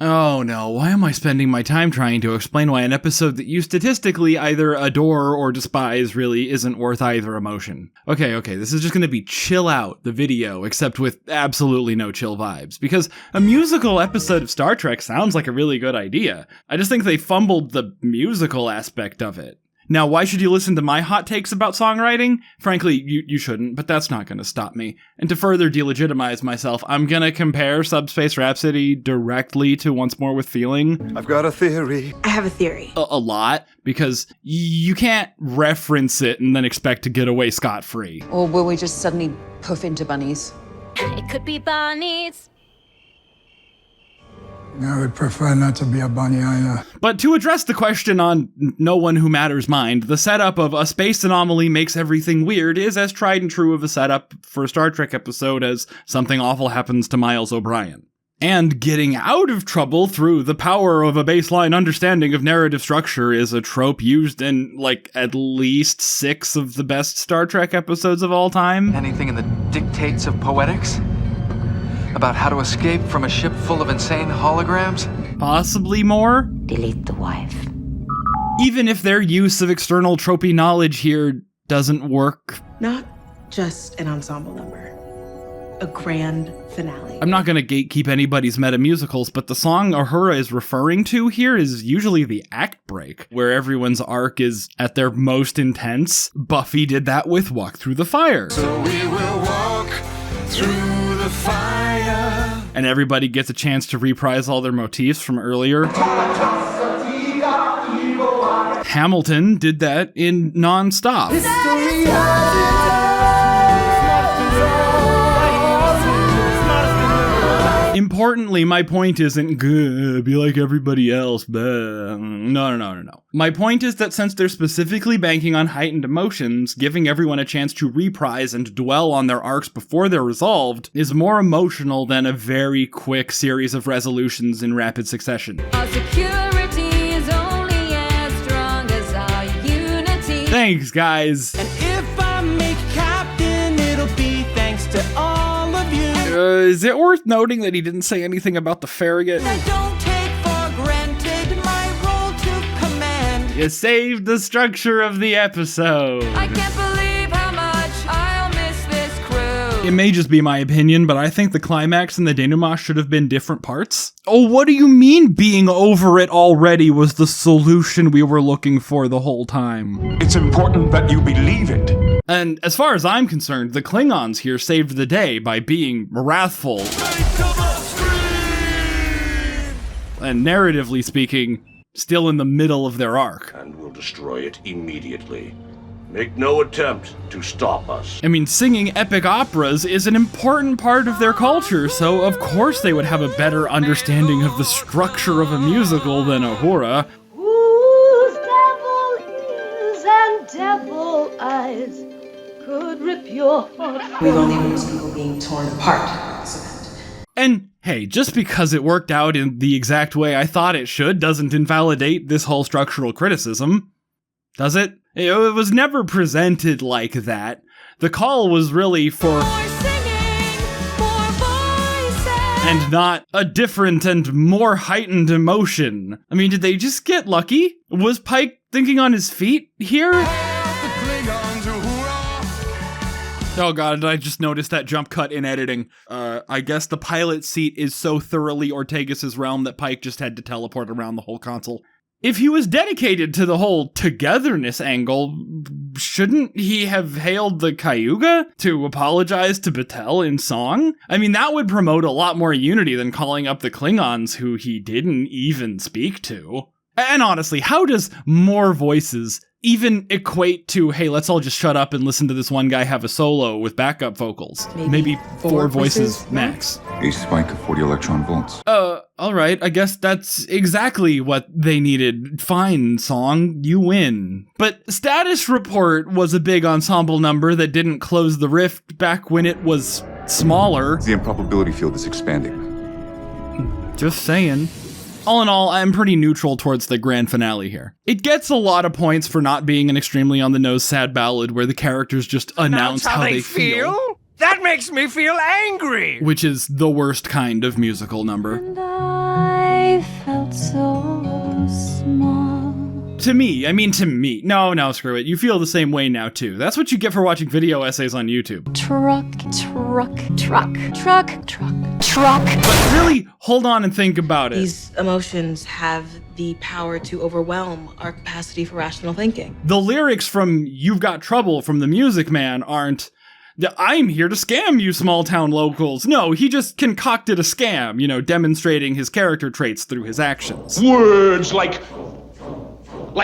Oh no, why am I spending my time trying to explain why an episode that you statistically either adore or despise really isn't worth either emotion? Okay, this is just gonna be Chill Out, the video, except with absolutely no chill vibes, because a musical episode of Star Trek sounds like a really good idea. I just think they fumbled the musical aspect of it. Now, why should you listen to my hot takes about songwriting? Frankly, you shouldn't, but that's not gonna stop me. And to further delegitimize myself, I'm gonna compare Subspace Rhapsody directly to Once More with Feeling. I've got a theory. I have a theory. A lot, because you can't reference it and then expect to get away scot-free. Or will we just suddenly poof into bunnies? It could be bunnies. I would prefer not to be a bunny either. But to address the question on No One Who Matters' mind, the setup of a space anomaly makes everything weird is as tried and true of a setup for a Star Trek episode as something awful happens to Miles O'Brien. And getting out of trouble through the power of a baseline understanding of narrative structure is a trope used in, like, at least 6 of the best Star Trek episodes of all time. Anything in the dictates of poetics? About how to escape from a ship full of insane holograms? Possibly more? Delete the wife. Even if their use of external tropey knowledge here doesn't work. Not just an ensemble number. A grand finale. I'm not gonna gatekeep anybody's meta musicals, but the song Uhura is referring to here is usually the act break, where everyone's arc is at their most intense. Buffy did that with Walk Through the Fire. So we will walk through the fire. And everybody gets a chance to reprise all their motifs from earlier. Hamilton did that in Non-Stop. Importantly, my point isn't good, be like everybody else. No. My point is that since they're specifically banking on heightened emotions, giving everyone a chance to reprise and dwell on their arcs before they're resolved is more emotional than a very quick series of resolutions in rapid succession. Our security is only as strong as our unity. Thanks, guys. And if I make captain, it'll be thanks to all of you. Is it worth noting that he didn't say anything about the Farragut? I don't take for granted my role to command. You saved the structure of the episode. I can't believe how much I'll miss this crew. It may just be my opinion, but I think the climax and the denouement should have been different parts. Oh, what do you mean being over it already was the solution we were looking for the whole time? It's important that you believe it. And as far as I'm concerned, the Klingons here saved the day by being wrathful. And narratively speaking, still in the middle of their arc. And we'll destroy it immediately. Make no attempt to stop us. I mean, singing epic operas is an important part of their culture, so of course they would have a better understanding of the structure of a musical than Uhura. Whose devil ears and devil eyes could rip your heart. We've only witnessed people being torn apart at this event. And hey, just because it worked out in the exact way I thought it should doesn't invalidate this whole structural criticism. Does it? It was never presented like that. The call was really for More singing, more voices. and not a different and more heightened emotion. I mean, did they just get lucky? Was Pike thinking on his feet here? Oh god, I just noticed that jump cut in editing. I guess the pilot seat is so thoroughly Ortegas' realm that Pike just had to teleport around the whole console. If he was dedicated to the whole togetherness angle, shouldn't he have hailed the Cayuga to apologize to Battelle in song? I mean, that would promote a lot more unity than calling up the Klingons who he didn't even speak to. And honestly, how does more voices even equate to, hey, let's all just shut up and listen to this one guy have a solo with backup vocals? Maybe four voices max. A spike of 40 electron volts. Alright, I guess that's exactly what they needed. Fine, song, you win. But Status Report was a big ensemble number that didn't close the rift back when it was smaller. The improbability field is expanding. Just saying. All in all, I'm pretty neutral towards the grand finale here. It gets a lot of points for not being an extremely on-the-nose sad ballad where the characters just announce how they feel. That makes me feel angry. Which is the worst kind of musical number. And I To me. No, screw it. You feel the same way now, too. That's what you get for watching video essays on YouTube. Truck. But really, hold on and think about it. These emotions have the power to overwhelm our capacity for rational thinking. The lyrics from You've Got Trouble from The Music Man aren't, I'm here to scam you small town locals. No, he just concocted a scam, demonstrating his character traits through his actions. Words like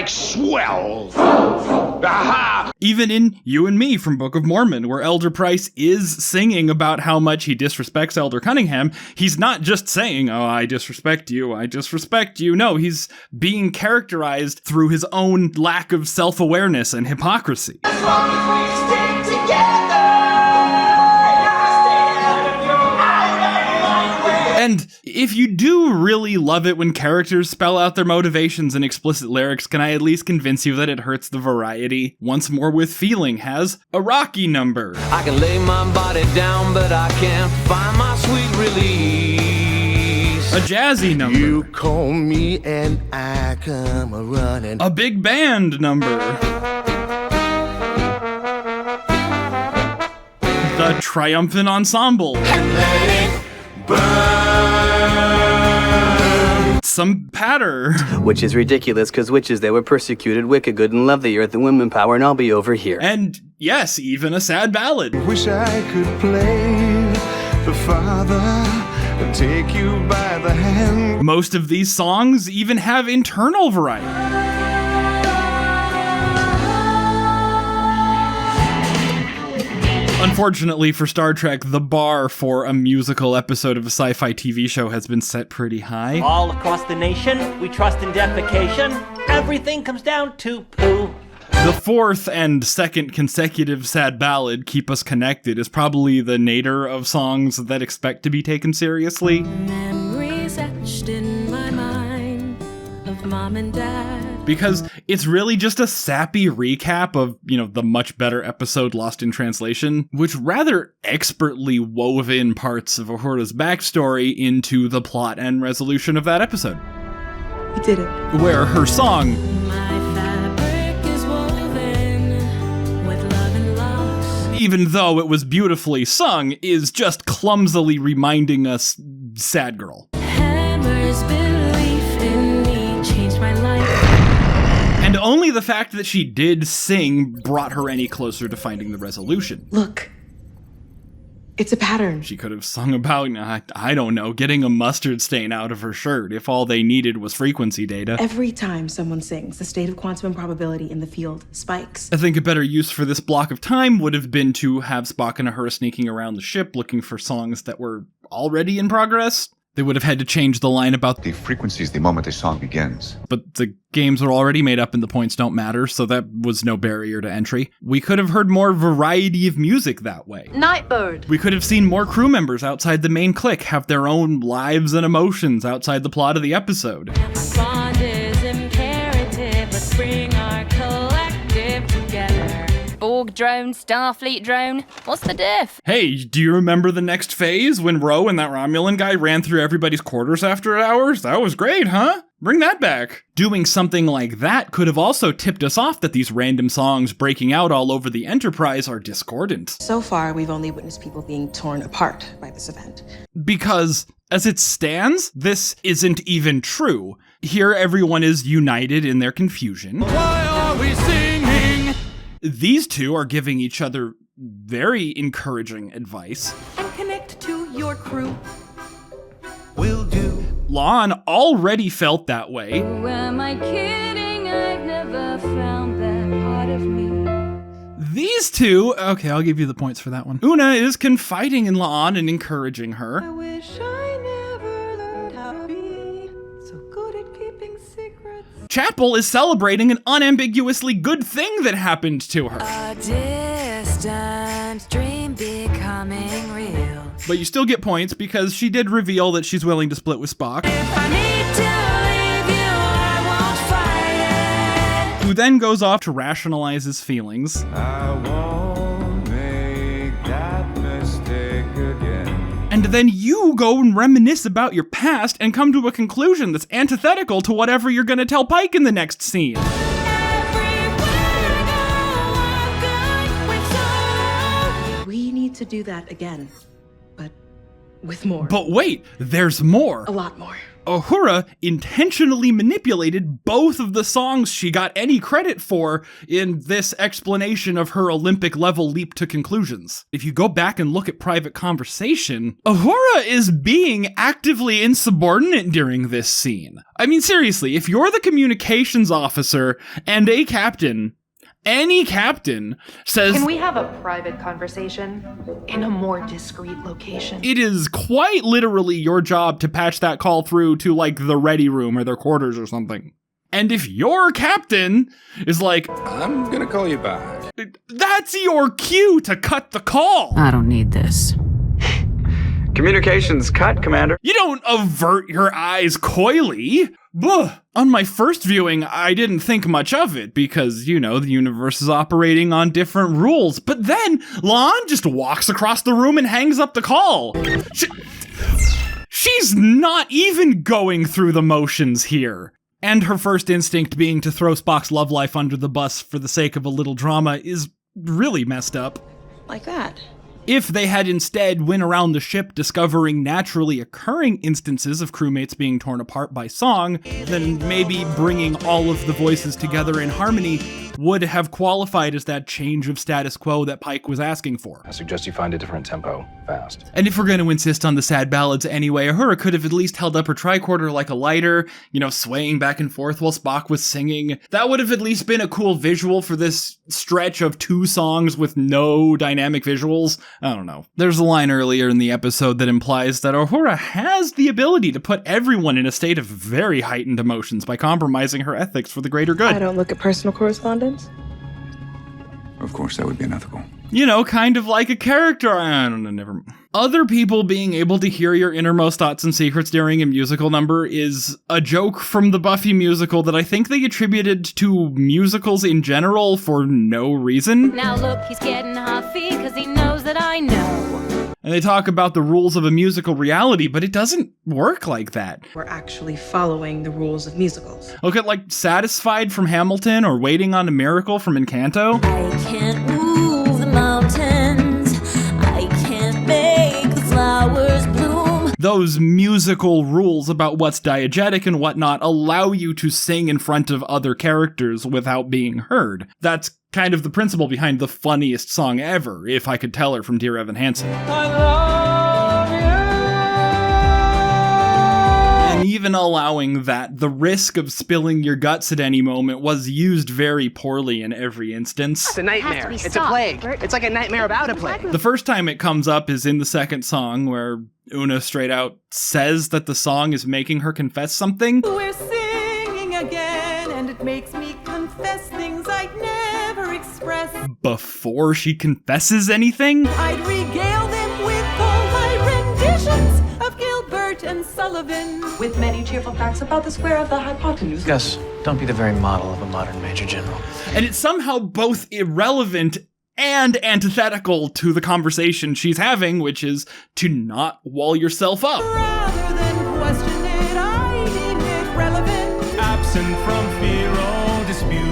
swell. Aha! Even in You and Me from Book of Mormon, where Elder Price is singing about how much he disrespects Elder Cunningham, he's not just saying, oh, I disrespect you. No, he's being characterized through his own lack of self-awareness and hypocrisy. And if you do really love it when characters spell out their motivations in explicit lyrics, can I at least convince you that it hurts the variety? Once More with Feeling has a rocky number. I can lay my body down, but I can't find my sweet release. A jazzy number. You call me and I come a-running. A big band number. The triumphant ensemble. Some patter. Which is ridiculous, because witches, they were persecuted, wicked, good, and love the earth and women power, and I'll be over here. And yes, even a sad ballad. Wish I could play the father and take you by the hand. Most of these songs even have internal variety. Unfortunately for Star Trek, the bar for a musical episode of a sci-fi TV show has been set pretty high. All across the nation, we trust in defecation. Everything comes down to poo. The fourth and second consecutive sad ballad, Keep Us Connected, is probably the nadir of songs that expect to be taken seriously. Memories etched in my mind of Mom and Dad. Because it's really just a sappy recap of, the much better episode Lost in Translation, which rather expertly wove in parts of Uhura's backstory into the plot and resolution of that episode. We did it. Where her song, My fabric is woven with love and loss. even though it was beautifully sung, is just clumsily reminding us, sad girl. Hammer's belief in me changed my life. And only the fact that she did sing brought her any closer to finding the resolution. Look, it's a pattern. She could have sung about, I don't know, getting a mustard stain out of her shirt if all they needed was frequency data. Every time someone sings, the state of quantum improbability in the field spikes. I think a better use for this block of time would have been to have Spock and Uhura sneaking around the ship looking for songs that were already in progress. They would have had to change the line about The frequency is the moment a song begins. but the games are already made up and the points don't matter, so that was no barrier to entry. We could have heard more variety of music that way. Nightbird. We could have seen more crew members outside the main clique have their own lives and emotions outside the plot of the episode. Our bond is imperative. Let's bring our collective together. Borg drone, Starfleet drone. What's the diff? Hey, do you remember the next phase when Ro and that Romulan guy ran through everybody's quarters after hours? That was great, huh? Bring that back. Doing something like that could have also tipped us off that these random songs breaking out all over the Enterprise are discordant. So far, we've only witnessed people being torn apart by this event. Because, as it stands, this isn't even true. Here everyone is united in their confusion. Why are we singing? These two are giving each other very encouraging advice. And connect to your crew. Will do. Lon already felt that way. Who am I kidding? I've never found that part of me. These two, okay, I'll give you the points for that one. Una is confiding in La'an and encouraging her. I wish I never learned how to be so good at keeping secrets. Chapel is celebrating an unambiguously good thing that happened to her. A distant dream becoming real. But you still get points because she did reveal that she's willing to split with Spock. If I need to leave you, I won't fight it. Who then goes off to rationalize his feelings. I won't make that mistake again. And then you go and reminisce about your past and come to a conclusion that's antithetical to whatever you're gonna tell Pike in the next scene. to do that again, but with more. But wait, there's more. A lot more. Uhura intentionally manipulated both of the songs she got any credit for in this explanation of her Olympic-level leap to conclusions. If you go back and look at Private Conversation, Uhura is being actively insubordinate during this scene. I mean, seriously, if you're the communications officer and a captain, any captain says, "Can we have a private conversation in a more discreet location?" It is quite literally your job to patch that call through to like the ready room or their quarters or something. And if your captain is like, "I'm gonna call you back," that's your cue to cut the call. I don't need this. Communications cut, Commander. You don't avert your eyes coyly. Buh. On my first viewing, I didn't think much of it because, you know, the universe is operating on different rules. But then Lon just walks across the room and hangs up the call. She's not even going through the motions here. And her first instinct being to throw Spock's love life under the bus for the sake of a little drama is really messed up. Like that. If they had instead went around the ship discovering naturally occurring instances of crewmates being torn apart by song, then maybe bringing all of the voices together in harmony would have qualified as that change of status quo that Pike was asking for. I suggest you find a different tempo, fast. And if we're going to insist on the sad ballads anyway, Uhura could have at least held up her tricorder like a lighter, you know, swaying back and forth while Spock was singing. That would have at least been a cool visual for this stretch of 2 songs with no dynamic visuals. I don't know. There's a line earlier in the episode that implies that Uhura has the ability to put everyone in a state of very heightened emotions by compromising her ethics for the greater good. I don't look at personal correspondence. Of course, that would be unethical. You know, kind of like a character. I don't know, never mind. Other people being able to hear your innermost thoughts and secrets during a musical number is a joke from the Buffy musical that I think they attributed to musicals in general for no reason. Now look, he's getting huffy because he knows that I know. And they talk about the rules of a musical reality, but it doesn't work like that. We're actually following the rules of musicals. Look at like Satisfied from Hamilton or Waiting on a Miracle from Encanto. I can't move the mountains. I can't make the flowers bloom. Those musical rules about what's diegetic and whatnot allow you to sing in front of other characters without being heard. That's kind of the principle behind the funniest song ever, If I Could Tell Her from Dear Evan Hansen. I love you. And even allowing that, the risk of spilling your guts at any moment was used very poorly in every instance. It's a nightmare. It's a plague. It's like a nightmare about a plague. The first time it comes up is in the second song, where Una straight out says that the song is making her confess something. We're singing again, and it makes me confess things I'd never express. Before she confesses anything? I'd regale them with all my renditions of Gilbert and Sullivan, with many cheerful facts about the square of the hypotenuse. Gus, don't be the very model of a modern Major General. And it's somehow both irrelevant and antithetical to the conversation she's having, which is to not wall yourself up. Rather than question it, I deem it relevant. Absent from fear or dispute.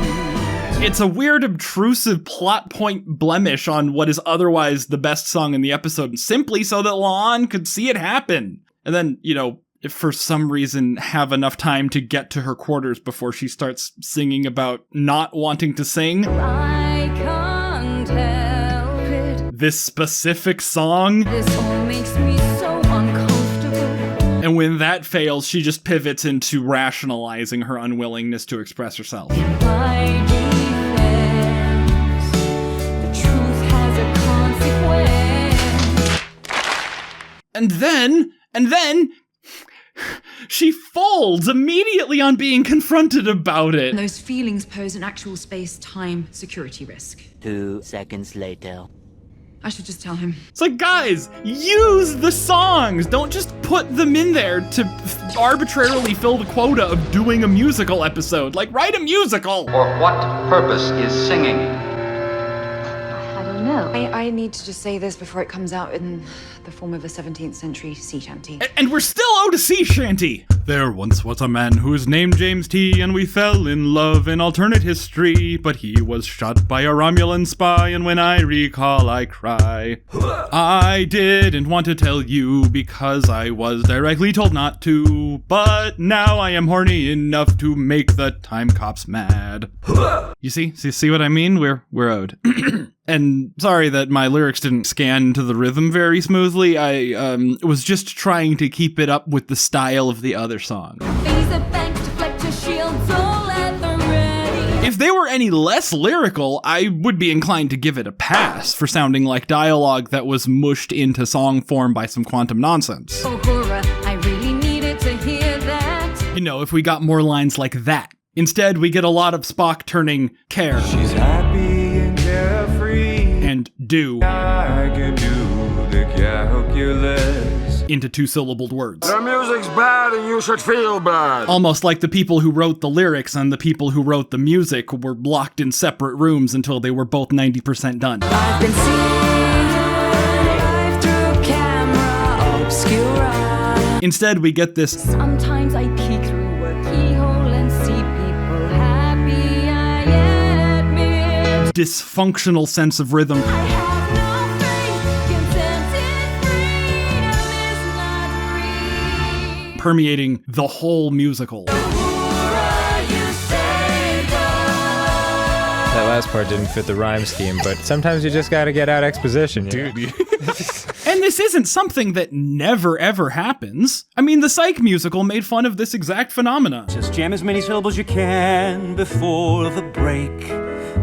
It's a weird, obtrusive plot point blemish on what is otherwise the best song in the episode, simply so that Lon could see it happen. And then, you know, if for some reason have enough time to get to her quarters before she starts singing about not wanting to sing. I can't help it. This specific song. This all makes me so uncomfortable. And when that fails, she just pivots into rationalizing her unwillingness to express herself. My defense, the truth has a consequence. And then, she folds immediately on being confronted about it. Those feelings pose an actual space-time security risk. 2 seconds later. I should just tell him. It's like, guys, use the songs. Don't just put them in there to arbitrarily fill the quota of doing a musical episode. Like, write a musical. For what purpose is singing? I don't know. know. I need to just say this before it comes out in the form of a 17th century sea shanty. And we're still owed a sea shanty. There once was a man who was named James T, and we fell in love in alternate history, but he was shot by a Romulan spy, and when I recall, I cry. I didn't want to tell you because I was directly told not to, but now I am horny enough to make the time cops mad. You see what I mean? We're owed. And sorry that my lyrics didn't scan to the rhythm very smoothly. I was just trying to keep it up with the style of the other song. If they were any less lyrical, I would be inclined to give it a pass for sounding like dialogue that was mushed into song form by some quantum nonsense. Uhura, I really needed to hear that. You know, if we got more lines like that. Instead, we get a lot of Spock turning care. She's happy and carefree. And do. I can do the calculus. Into two-syllabled words. The music's bad and you should feel bad. Almost like the people who wrote the lyrics and the people who wrote the music were locked in separate rooms until they were both 90% done. I've been seeing life through camera obscura. Instead, we get this. Sometimes I peek through a keyhole and see people happy, I admit. Dysfunctional sense of rhythm. I have no faith, contented freedom is not free. Permeating the whole musical. That last part didn't fit the rhyme scheme, but sometimes you just gotta get out exposition. Dude. And this isn't something that never ever happens. I mean, the Psych musical made fun of this exact phenomena. Just jam as many syllables you can before the break.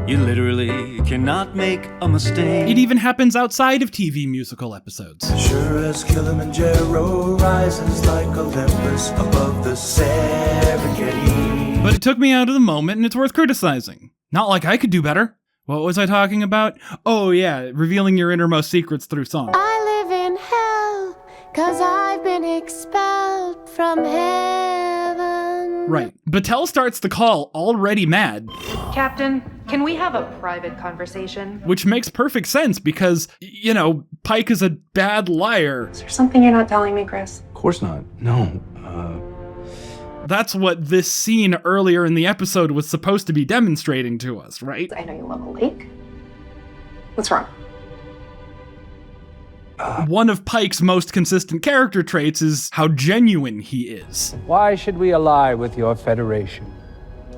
You literally cannot make a mistake. It even happens outside of TV musical episodes. Sure as Kilimanjaro rises like Olympus above the Serengeti. But it took me out of the moment, and it's worth criticizing. Not like I could do better. What was I talking about? Oh yeah, revealing your innermost secrets through song. I live in hell, 'cause I've been expelled from heaven. Right. Battelle starts the call already mad. Captain, can we have a private conversation? Which makes perfect sense because, you know, Pike is a bad liar. Is there something you're not telling me, Chris? Of course not. No. That's what this scene earlier in the episode was supposed to be demonstrating to us, right? I know you love a lake. What's wrong? One of Pike's most consistent character traits is how genuine he is. Why should we ally with your federation?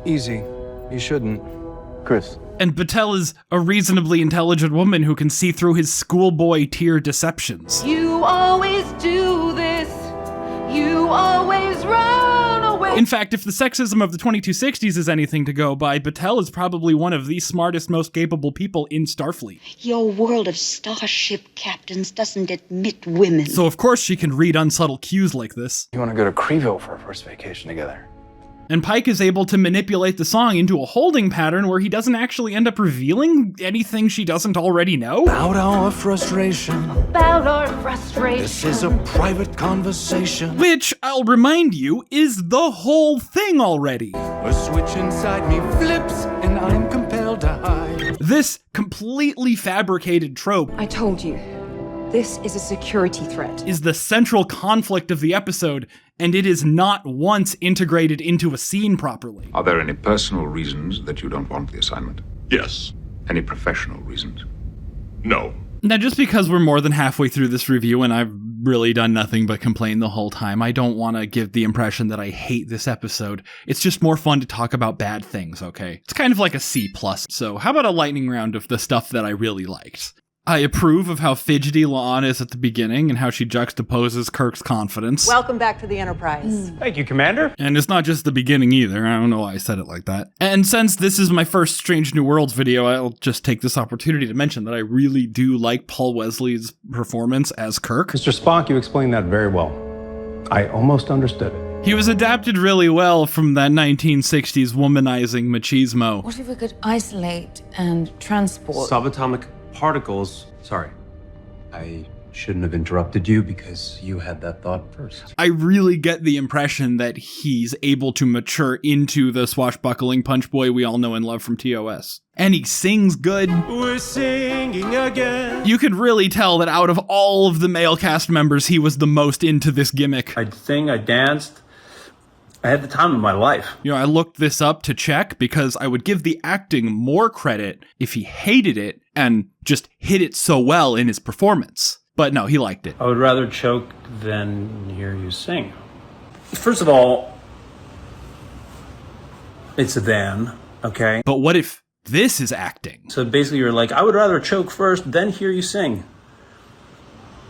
Easy. You shouldn't. Chris. And Battelle is a reasonably intelligent woman who can see through his schoolboy tier deceptions. You always do this. You always run away. In fact, if the sexism of the 2260s is anything to go by, Battelle is probably one of the smartest, most capable people in Starfleet. Your world of starship captains doesn't admit women. So of course she can read unsubtle cues like this. You want to go to Creeville for our first vacation together? And Pike is able to manipulate the song into a holding pattern where he doesn't actually end up revealing anything she doesn't already know. About our frustration. About our frustration. This is a private conversation. Which, I'll remind you, is the whole thing already. A switch inside me flips and I'm compelled to hide. This completely fabricated trope, I told you, this is a security threat. Is the central conflict of the episode, and it is not once integrated into a scene properly. Are there any personal reasons that you don't want the assignment? Yes. Any professional reasons? No. Now, just because we're more than halfway through this review and I've really done nothing but complain the whole time, I don't want to give the impression that I hate this episode. It's just more fun to talk about bad things, okay? It's kind of like a C+. So how about a lightning round of the stuff that I really liked? I approve of how fidgety La'an is at the beginning and how she juxtaposes Kirk's confidence. Welcome back to the Enterprise. Thank you, Commander. And it's not just the beginning either. I don't know why I said it like that. And since this is my first Strange New Worlds video, I'll just take this opportunity to mention that I really do like Paul Wesley's performance as Kirk. Mr. Spock, you explained that very well. I almost understood it. He was adapted really well from that 1960s womanizing machismo. What if we could isolate and transport? Subatomic particles. Sorry, I shouldn't have interrupted you because you had that thought first. I really get the impression that he's able to mature into the swashbuckling punch boy we all know and love from TOS. And he sings good. We're singing again. You could really tell that out of all of the male cast members, he was the most into this gimmick. I'd sing, I danced. I had the time of my life. You know, I looked this up to check because I would give the acting more credit if he hated it and just hit it so well in his performance. But no, he liked it. I would rather choke than hear you sing. First of all, it's a than, okay? But what if this is acting? So basically you're like, I would rather choke first, then hear you sing.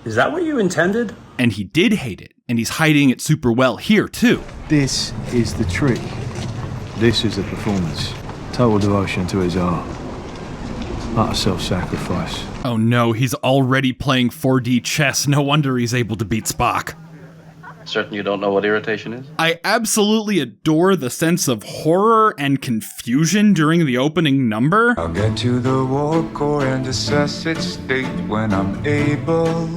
Is that what you intended? And he did hate it, and he's hiding it super well here, too. This is the trick. This is the performance. Total devotion to his art. Utter self-sacrifice. Oh no, he's already playing 4D chess. No wonder he's able to beat Spock. Certain you don't know what irritation is? I absolutely adore the sense of horror and confusion during the opening number. I'll get to the war core and assess its state when I'm able.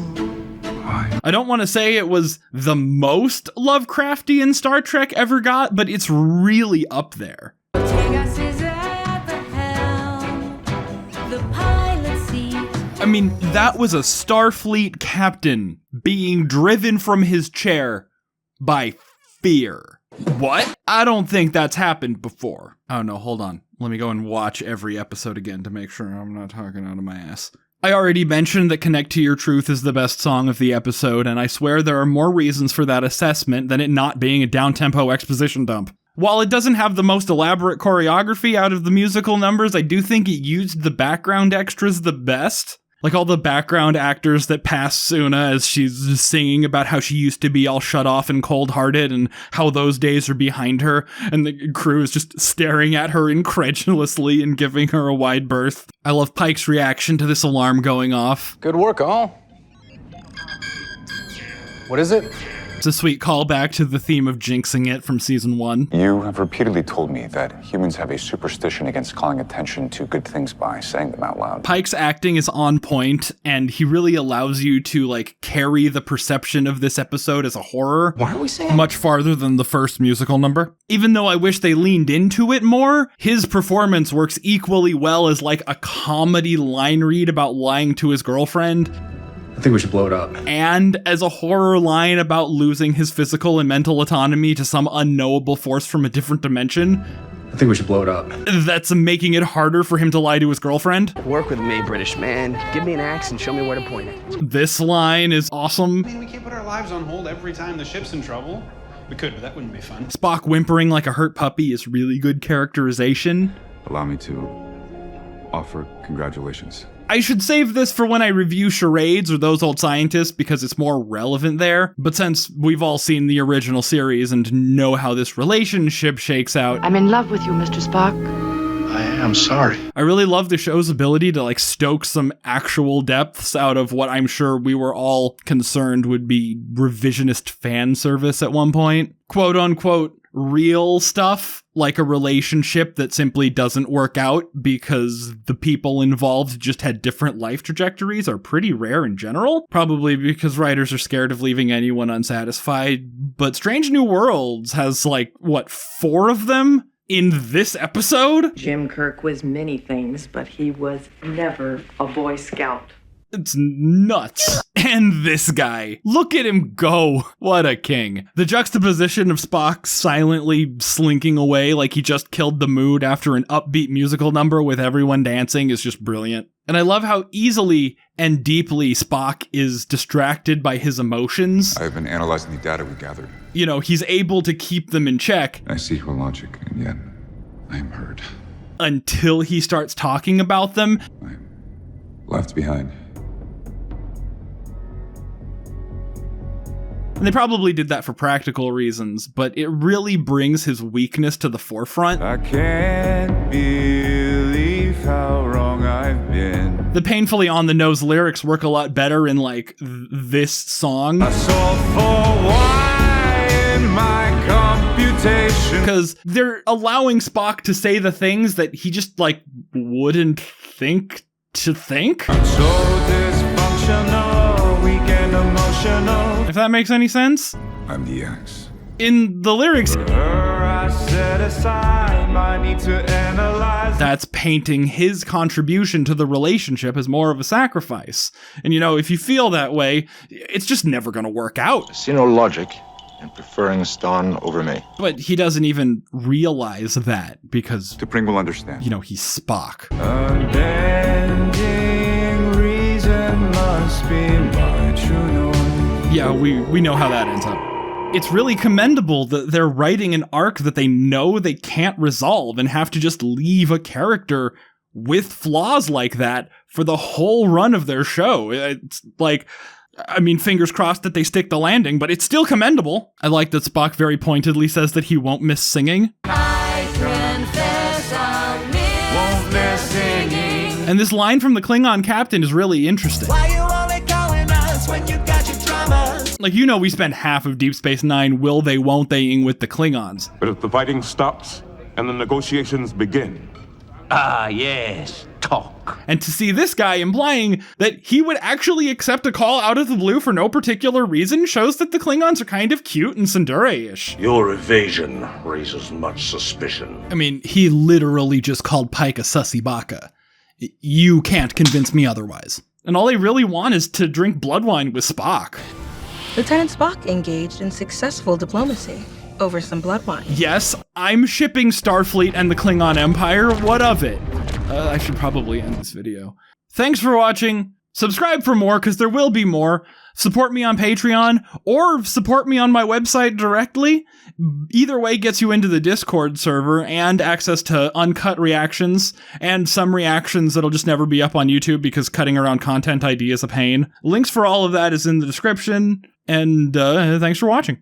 I don't want to say it was the most Lovecraftian Star Trek ever got, but it's really up there. I mean, that was a Starfleet captain being driven from his chair by fear. What? I don't think that's happened before. Oh no, hold on. Let me go and watch every episode again to make sure I'm not talking out of my ass. I already mentioned that Connect to Your Truth is the best song of the episode, and I swear there are more reasons for that assessment than it not being a down-tempo exposition dump. While it doesn't have the most elaborate choreography out of the musical numbers, I do think it used the background extras the best. Like all the background actors that pass Una as she's singing about how she used to be all shut off and cold-hearted and how those days are behind her, and the crew is just staring at her incredulously and giving her a wide berth. I love Pike's reaction to this alarm going off. Good work, all. What is it? It's a sweet callback to the theme of jinxing it from season 1. You have repeatedly told me that humans have a superstition against calling attention to good things by saying them out loud. Pike's acting is on point, and he really allows you to, like, carry the perception of this episode as a horror. Why are we saying much farther than the first musical number. Even though I wish they leaned into it more, his performance works equally well as, like, a comedy line read about lying to his girlfriend. I think we should blow it up. And as a horror line about losing his physical and mental autonomy to some unknowable force from a different dimension. I think we should blow it up. That's making it harder for him to lie to his girlfriend. Work with me, British man. Give me an axe and show me where to point it. This line is awesome. I mean, we can't put our lives on hold every time the ship's in trouble. We could, but that wouldn't be fun. Spock whimpering like a hurt puppy is really good characterization. Allow me to offer congratulations. I should save this for when I review Charades or Those Old Scientists because it's more relevant there, but since we've all seen the original series and know how this relationship shakes out... I'm in love with you, Mr. Spock. I am sorry. I really love the show's ability to, like, stoke some actual depths out of what I'm sure we were all concerned would be revisionist fan service at one point. Quote-unquote real stuff, like a relationship that simply doesn't work out because the people involved just had different life trajectories, are pretty rare in general. Probably because writers are scared of leaving anyone unsatisfied. But Strange New Worlds has, like, what, 4 of them in this episode? Jim Kirk was many things, but he was never a Boy Scout. It's nuts. And this guy. Look at him go. What a king. The juxtaposition of Spock silently slinking away like he just killed the mood after an upbeat musical number with everyone dancing is just brilliant. And I love how easily and deeply Spock is distracted by his emotions. I've been analyzing the data we gathered. You know, he's able to keep them in check. I see your logic, and yet I am hurt. Until he starts talking about them. I'm left behind. And they probably did that for practical reasons, but it really brings his weakness to the forefront. I can't believe how wrong I've been. The painfully on-the-nose lyrics work a lot better in, like, this song. I saw for why in my computation. Because they're allowing Spock to say the things that he just, like, wouldn't think to think. I'm so dysfunctional, we and emotional. If that makes any sense. I'm the X. In the lyrics, I set aside my need to analyze. that's painting his contribution to the relationship as more of a sacrifice. And you know, if you feel that way, it's just never gonna work out. I see no logic in preferring Ston over me. But he doesn't even realize that because T'Pring will understand. You know, he's Spock. Unbending reason must be my true north. Yeah, we know how that ends up. It's really commendable that they're writing an arc that they know they can't resolve and have to just leave a character with flaws like that for the whole run of their show. It's like, I mean, fingers crossed that they stick the landing, but it's still commendable. I like that Spock very pointedly says that he won't miss singing. I confess I'll miss singing. And this line from the Klingon captain is really interesting. Why you only calling us when you got your dramas? Like, you know, we spent half of Deep Space Nine will they, won't they-ing with the Klingons. But if the fighting stops and the negotiations begin. Ah, yes, talk. And to see this guy implying that he would actually accept a call out of the blue for no particular reason shows that the Klingons are kind of cute and tsundere-ish. Your evasion raises much suspicion. I mean, he literally just called Pike a sussy baka. You can't convince me otherwise. And all they really want is to drink blood wine with Spock. Lieutenant Spock engaged in successful diplomacy over some blood wine. Yes, I'm shipping Starfleet and the Klingon Empire. What of it? I should probably end this video. Thanks for watching. Subscribe for more, because there will be more. Support me on Patreon, or support me on my website directly. Either way gets you into the Discord server and access to uncut reactions, and some reactions that'll just never be up on YouTube because cutting around content ID is a pain. Links for all of that is in the description, and thanks for watching.